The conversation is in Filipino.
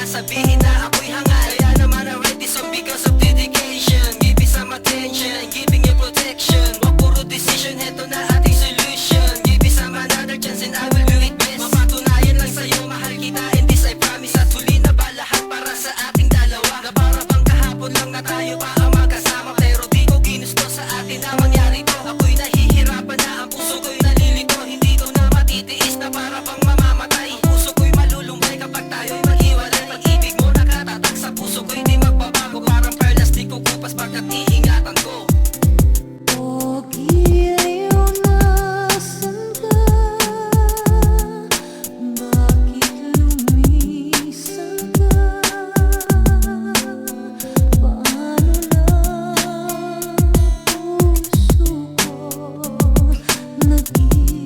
sabihin na ako'y hangal. Kaya naman I write this song because of dedication. Give me some attention, giving you protection. Wag puro decision, heto na ating solution. Give me some another chance and I will do it best. Mapatunayan lang sa'yo, mahal kita and this I promise. At huli na ba lahat para sa ating dalawa? Na para bang kahapon lang na tayo pa ang magkasama. Pero di ko ginusto sa atin na mangyari to. Ako'y nahihirapan na, ang puso ko'y nalilito. Hindi ko na matitiis na para bang mamamatay. Ang puso ko'y malulumbay kapag tayo'y maghiwalay. Pag-ibig mo nakatatak sa puso ko'y di magbabago. Parang perlas di ko kupas pagkat iingatan ko. O giliw, nasan ka? Bakit lumisan ka? Paano na puso ko nag-iisa?